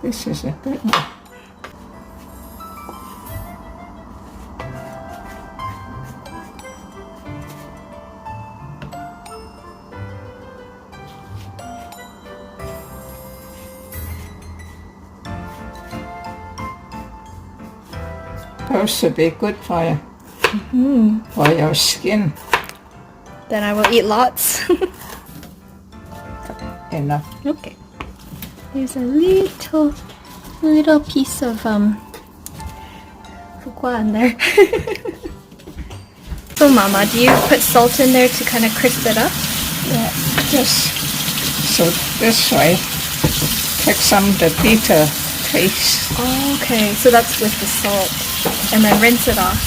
This is a good one. Supposed to be good for you, for your skin. Then I will eat lots. Enough. Okay. There's a little piece of fukwa in there. So Mama, do you put salt in there to kind of crisp it up? Yeah, just so this way, take some of the bitter taste. Oh, okay. So that's with the salt. And then rinse it off.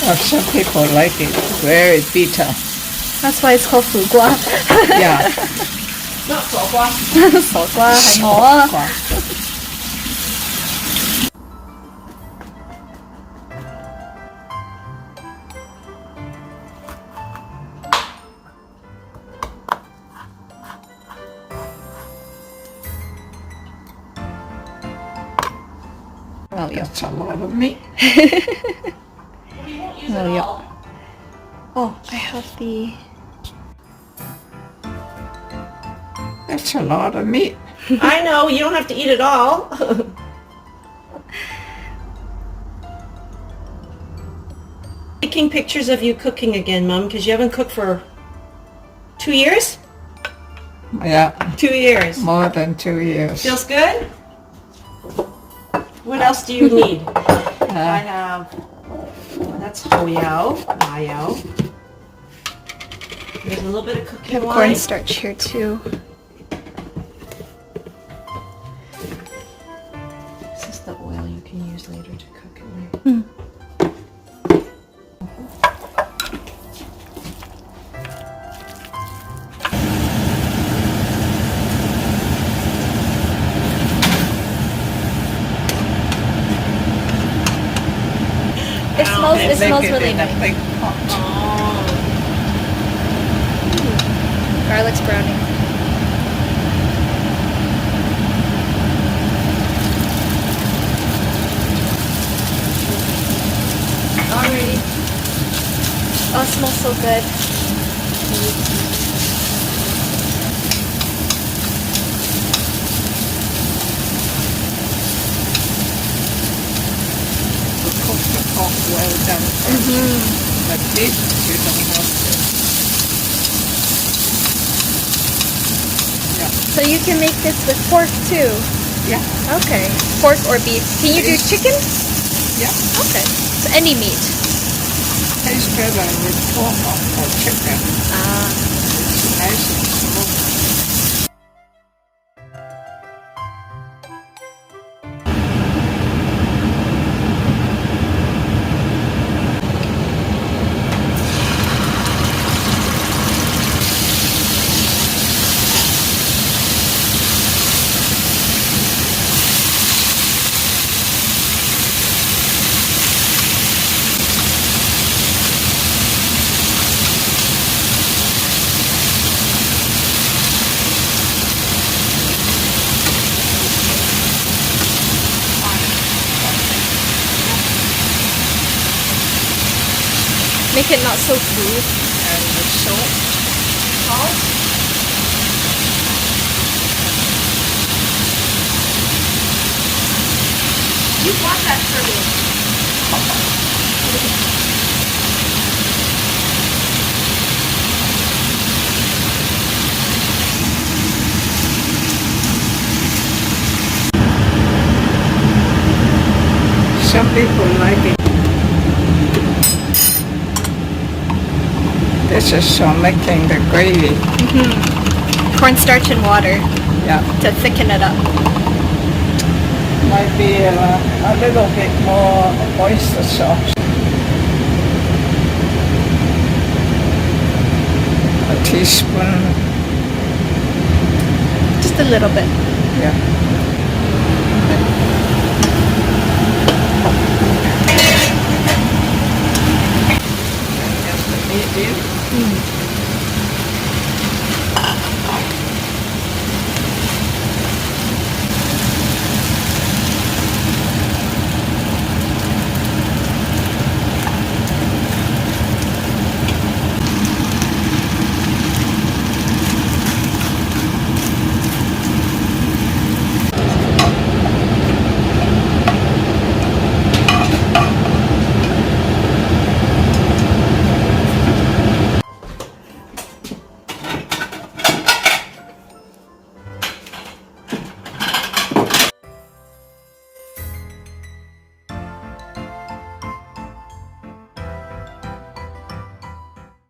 Well, some people like it very bitter. That's why it's called fukwa. Yeah. Not 火瓜. 傻瓜係我啊。Well, that's a lot of meat. We won't use it all. Oh, I have the... That's a lot of meat. I know, you don't have to eat it all. Taking pictures of you cooking again, Mom, because you haven't cooked for 2 years? Yeah, 2 years. more than 2 years. Feels good? What else do you need? I have, that's hoyao, mayao. There's a little bit of I cooking have wine. cornstarch here too. This is the oil you can use later to cook it with. It smells Make really in a nice. big pot. Garlic's browning. Alrighty. Oh, it smells so good. Cook the pot well done first. But this you don't have to. Yeah. So you can make this with pork too? Yeah. Okay. Pork or beef. Can you do Beef. chicken? Yeah. Okay. So any meat. Tastes better with pork or chicken. Ah. It's nice and smooth. Make it not so smooth. And the salt. Salt? You want that for me. Some people like it. This is for making the gravy. Cornstarch and water Yeah. to thicken it up. Might be a little bit more oyster sauce. A teaspoon. Just a little bit. Yeah. Just the meat in.